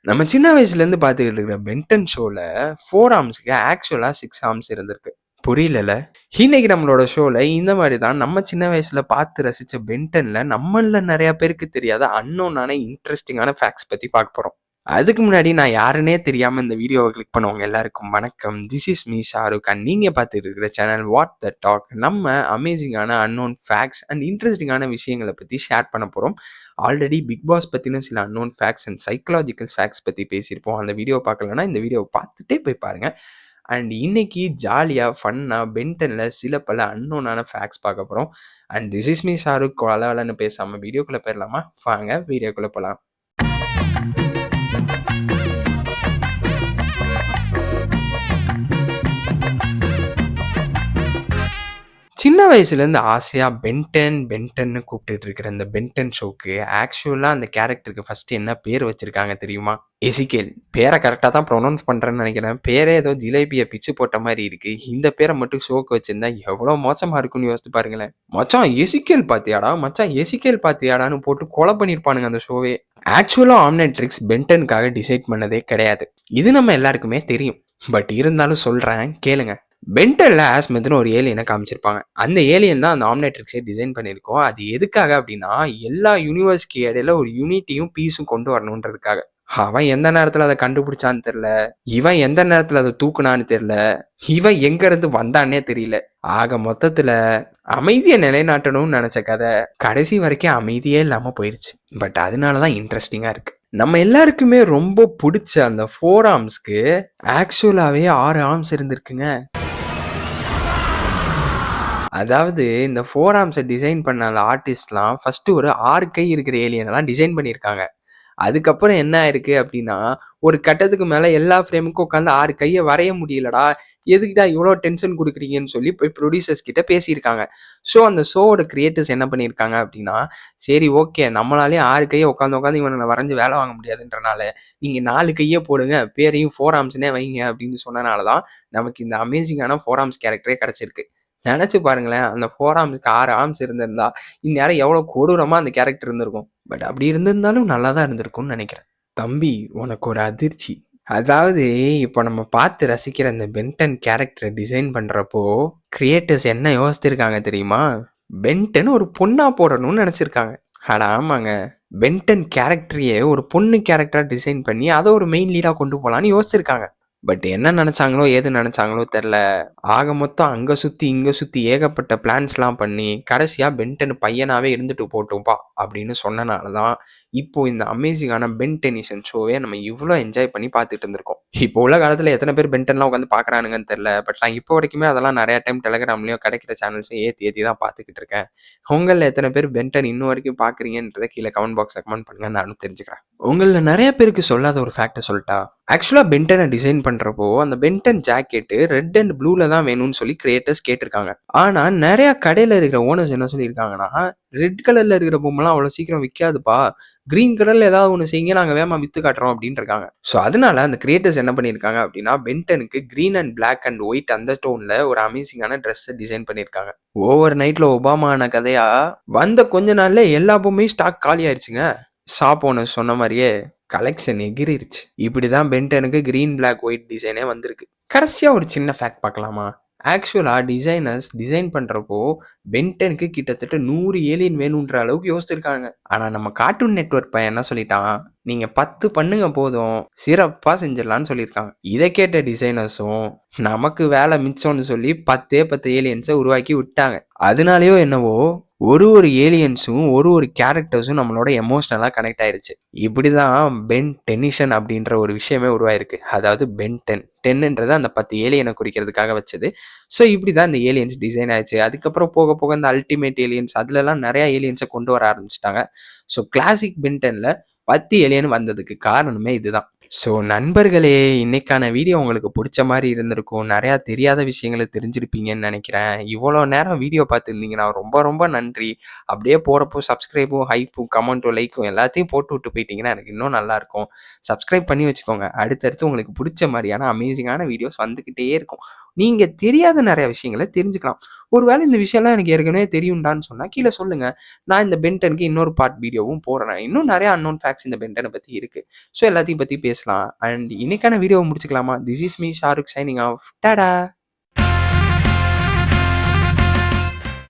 நம்ம சின்ன வயசுலேருந்து பார்த்துக்கிட்டு இருக்கிற பென்டன் ஷோல 4 ஆர்ம்ஸ்க்கு ஆக்சுவலா 6 ஆர்ம்ஸ் இருந்திருக்கு. புரியலல்ல? இன்னைக்கு நம்மளோட ஷோல இந்த மாரி தான் நம்ம சின்ன வயசுல பார்த்து ரசிச்ச பென்டன்ல நம்மள்ல நெறைய பேருக்கு தெரியாத அன்னோன்னான இன்ட்ரஸ்டிங்கான ஃபேக்ட்ஸ் பத்தி பார்க்க போறோம். அதுக்கு முன்னாடி நான் யாருன்னே தெரியாம இந்த வீடியோவ கிளிக் பண்ணவங்க எல்லாருக்கும் வணக்கம். This is me Shahrukh and நீங்க பார்த்துட்டு இருக்கிற சேனல் வாட் த டாக். நம்ம அமேசிங்கான அன்னோன் ஃபேக்ட்ஸ் அண்ட் இன்ட்ரெஸ்டிங்கான விஷயங்கள பத்தி ஷேர் பண்ண போறோம். ஆல்ரெடி பிக் பாஸ் பத்தின சில unknown facts and psychological facts பத்தி பேசியிருப்போம். அந்த வீடியோ பார்க்கலன்னா இந்த வீடியோவ பார்த்துட்டே போய் பாருங்க. அண்ட் இன்னைக்கு ஜாலியா, ஃபன்னா பென்டன்ல சில பல அன்னோனான ஃபேக்ட்ஸ் பார்க்க போறோம். And this is me Shahrukh வளவளன்னு பேசாம வீடியோக்குள்ள போயிரலாமா? வாங்க வீடியோக்குள்ள போலாம். சின்ன வயசுலேருந்து ஆசையா பென்டன் பென்டன்னு கூப்பிட்டுட்டு இருக்கிற இந்த பென்டன் ஷோக்கு ஆக்சுவலா அந்த கேரக்டருக்கு ஃபர்ஸ்ட் என்ன பேர் வச்சிருக்காங்க தெரியுமா? எசிகேல். பேரை கரெக்டாக தான் ப்ரொனவுன்ஸ் பண்ணுறேன்னு நினைக்கிறேன். பேரே ஏதோ ஜிலேபியை பிச்சு போட்ட மாதிரி இருக்கு. இந்த பேரை மட்டும் ஷோக்கு வச்சிருந்தா எவ்வளோ மோசமா இருக்குன்னு யோசிச்சு பாருங்களேன். மச்சான் எசிகேல் பாத்தியாடா, மச்சான் எசிகேல் பாத்தியாடான்னு போட்டு கொலை பண்ணியிருப்பானுங்க அந்த ஷோவே. ஆக்சுவலா ஆம்னெட்ரிக்ஸ் பென்டனுக்காக டிசைட் பண்ணதே கிடையாது. இது நம்ம எல்லாருக்குமே தெரியும். பட் இருந்தாலும் சொல்றேன் கேளுங்க. பென்டன்ல ஆஸ்மித்னு ஒரு ஏலியனை காமிச்சிருப்பாங்க. அந்த ஏலியன் தான் அந்த ஆம்னெட்ரிக்ஸை டிசைன் பண்ணியிருக்கோம். அது எதுக்காக அப்படின்னா எல்லா யூனிவர்ஸ்க்கு இடையில ஒரு யூனிட்டியும் பீஸும் கொண்டு வரணுன்றதுக்காக. அவன் எந்த நேரத்துல அதை கண்டுபிடிச்சான்னு தெரியல, இவன் எந்த நேரத்துல அதை தூக்குனான்னு தெரியல, இவன் எங்க இருந்து வந்தான்னே தெரியல. ஆக மொத்தத்துல அமைதியை நிலைநாட்டணும்னு நினைச்ச கதை கடைசி வரைக்கும் அமைதியே இல்லாம போயிருச்சு. பட் அதனாலதான் இன்ட்ரெஸ்டிங்கா இருக்கு. நம்ம எல்லாருக்குமே ரொம்ப பிடிச்ச அந்த 4 ஆர்ம்ஸ்க்கு ஆக்சுவலாவே 6 ஆர்ம்ஸ் இருந்திருக்குங்க. அதாவது இந்த 4 ஆர்ம்ஸை டிசைன் பண்ண அந்த ஆர்டிஸ்ட்லாம் ஃபர்ஸ்ட் ஒரு 6 கை இருக்கிற ஏலியனை தான் டிசைன் பண்ணியிருக்காங்க. அதுக்கப்புறம் என்ன ஆயிருக்கு அப்படின்னா, ஒரு கட்டத்துக்கு மேல எல்லா ஃப்ரேமுக்கும் உட்காந்து 6 கையை வரைய முடியலடா, எதுக்குடா இவ்வளோ டென்ஷன் கொடுக்குறீங்கன்னு சொல்லி போய் ப்ரொடியூசர்ஸ் கிட்ட பேசியிருக்காங்க. ஸோ அந்த ஷோவோட கிரியேட்டர்ஸ் என்ன பண்ணியிருக்காங்க அப்படின்னா, சரி ஓகே நம்மளாலேயும் 6 கையை உட்காந்து இவனை வரைஞ்சி வேலை வாங்க முடியாதுன்றனால நீங்கள் 4 கையை போடுங்க, பேரையும் 4 ஆர்ம்ஸ்னே வைங்க அப்படின்னு சொன்னனால தான் நமக்கு இந்த அமேசிங்கான 4 ஆர்ம்ஸ் கேரக்டரே கிடச்சிருக்கு. நினச்சி பாருங்களேன், அந்த 4 ஆர்ம்ஸ்க்கு 6 ஆர்ம்ஸ் இருந்திருந்தா இந்நேரம் எவ்வளோ கொடூரமாக அந்த கேரக்டர் இருந்திருக்கும். பட் அப்படி இருந்திருந்தாலும் நல்லா தான் இருந்திருக்கும்னு நினைக்கிறேன். தம்பி உனக்கு ஒரு அதிர்ச்சி. அதாவது இப்போ நம்ம பார்த்து ரசிக்கிற இந்த பென்டன் கேரக்டரை டிசைன் பண்ணுறப்போ கிரியேட்டர்ஸ் என்ன யோசிச்சிருக்காங்க தெரியுமா? பென்டன் ஒரு பொண்ணா போடணும்னு நினச்சிருக்காங்க. அட ஆமாங்க, பென்டன் கேரக்டரையே ஒரு பொண்ணு கேரக்டராக டிசைன் பண்ணி அதை ஒரு மெயின் லீடாக கொண்டு போகலான்னு யோசிச்சிருக்காங்க. பட் என்ன நினச்சாங்களோ ஏது நினச்சாங்களோ தெரில, ஆக மொத்தம் அங்கே சுற்றி இங்கே சுற்றி ஏகப்பட்ட பிளான்ஸ்லாம் பண்ணி கடைசியாக பென்டன் பையனாகவே இருந்துட்டு போட்டோம்ப்பா அப்படின்னு சொன்னனால தான் இப்போ இந்த அமேசிங்கான பென்டெனிஷன் ஷோவே நம்ம இவ்வளோ என்ஜாய் பண்ணி பார்த்துட்டு இருந்திருக்கோம். இப்போ உள்ள காலத்தில் எத்தனை பேர் பென்டன்லாம் உட்காந்து பார்க்குறானுங்கன்னு தெரில. பட் நான் இப்போ வரைக்குமே அதெல்லாம் நிறையா டைம் டெலகிராம்லேயும் கிடைக்கிற சேனல்ஸையும் ஏற்றி தான் பார்த்துக்கிட்டு இருக்கேன். உங்களில் எத்தனை பேர் பென்டன் இன்னும் வரைக்கும் பார்க்குறீங்கன்றதை கீழே கமெண்ட் பாக்ஸில் கமெண்ட் பண்ணுங்க, நானும் தெரிஞ்சுக்கிறேன். உங்களில் நிறைய பேருக்கு சொல்லாத ஒரு ஃபேக்டை சொல்லிட்டா, ஆக்சுவலாக பென்டனை டிசைன் பண்ணுறப்போ அந்த பென்டன் ஜாக்கெட்டு ரெட் அண்ட் ப்ளூவில் தான் வேணும்னு சொல்லி கிரியேட்டர்ஸ் கேட்டிருக்காங்க. ஆனால் நிறையா கடையில் இருக்கிற ஓனர்ஸ் என்ன சொல்லியிருக்காங்கன்னா, ரெட் கலரில் இருக்கிற பொம்மைலாம் அவ்வளோ சீக்கிரம் விற்காதுப்பா, கிரீன் கலரில் ஏதாவது ஒன்று செய்யுங்க, நாங்கள் வேகமாக விற்று காட்டுறோம் அப்படின்னு இருக்காங்க. ஸோ அதனால அந்த கிரியேட்டர்ஸ் என்ன பண்ணியிருக்காங்க அப்படின்னா, பென்டனுக்கு green and black and white அந்த டோனில் ஒரு அமேசிங்கான ட்ரெஸ்ஸை டிசைன் பண்ணியிருக்காங்க. ஓவர் நைட்டில் ஒபாமான கதையாக வந்த கொஞ்ச நாளில் எல்லா பொம்மையும் ஸ்டாக் காலி ஆயிடுச்சுங்க. ஷாப் ஓனர் சொன்ன மாதிரியே கலெக்ஷன் எகிரிருச்சு. இப்படிதான் பென்டனுக்கு கிரீன் பிளாக் ஒயிட் டிசைனே வந்திருக்கு. கடைசியா ஒரு சின்ன ஃபேக்ட் பார்க்கலாமா? ஆக்சுவலா டிசைனர்ஸ் டிசைன் பண்றப்போ பென்டனுக்கு கிட்டத்தட்ட 100 ஏலியன் வேணுன்ற அளவுக்கு யோசிச்சிருக்காங்க. ஆனா நம்ம கார்ட்டூன் நெட்வொர்க் பையன் என்ன சொல்லிட்டான், நீங்க 10 பண்ணுங்க போதும், சிறப்பா செஞ்சிடலான்னு சொல்லியிருக்காங்க. இதை கேட்ட டிசைனர்ஸும் நமக்கு வேலை மிச்சம்னு சொல்லி 10 ஏலியன்ஸை உருவாக்கி விட்டாங்க. அதனாலயோ என்னவோ ஒரு ஏலியன்ஸும் ஒரு கேரக்டர்ஸும் நம்மளோட எமோஷனலாக கனெக்ட் ஆயிருச்சு. இப்படிதான் பென் டெனிஷன் அப்படின்ற ஒரு விஷயமே உருவாயிருக்கு. அதாவது பென் 10ன்றது அந்த 10 ஏலியனை குறிக்கிறதுக்காக வச்சது. ஸோ இப்படி தான் இந்த ஏலியன்ஸ் டிசைன் ஆயிடுச்சு. அதுக்கப்புறம் போக போக இந்த அல்டிமேட் ஏலியன்ஸ் அதுலலாம் நிறையா ஏலியன்ஸை கொண்டு வர ஆரம்பிச்சிட்டாங்க. ஸோ கிளாசிக் பென் 10ல 10 ஏலியன் வந்ததுக்கு காரணமே இதுதான். ஸோ நண்பர்களே, இன்னைக்கான வீடியோ உங்களுக்கு பிடிச்ச மாதிரி இருந்திருக்கும். நிறையா தெரியாத விஷயங்களை தெரிஞ்சிருப்பீங்கன்னு நினைக்கிறேன். இவ்வளோ நேரம் வீடியோ பார்த்துருந்தீங்கன்னா ரொம்ப ரொம்ப நன்றி. அப்படியே போகிறப்போ சப்ஸ்கிரைபும் ஹைப்பும் கமெண்ட்டும் லைக்கும் எல்லாத்தையும் போட்டு விட்டு போயிட்டீங்கன்னா எனக்கு இன்னும் நல்லாயிருக்கும். சப்ஸ்கிரைப் பண்ணி வச்சுக்கோங்க. அடுத்தடுத்து உங்களுக்கு பிடிச்ச மாதிரியான அமேசிங்கான வீடியோஸ் வந்துக்கிட்டே இருக்கும். நீங்க தெரியாத நெறைய விஷயங்கள தெரிஞ்சுக்கலாம். ஒருவேளை இந்த விஷயம்லாம் எனக்கு ஏற்கனவே தெரியும்டான்னு சொன்னா கீழ சொல்லுங்க. நான் இந்த பென் 10க்கு இன்னொரு பார்ட் வீடியோவும் போடுறேன். இன்னும் நெறைய அன்னோன் ஃபேக்ட்ஸ் இந்த பென் 10 பத்தி இருக்கு. ஸோ எல்லாத்தையும் பத்தி பேசலாம். அண்ட் இன்னைக்கான வீடியோவ முடிச்சுக்கலாமா? This is me Shahrukh signing off. Tata!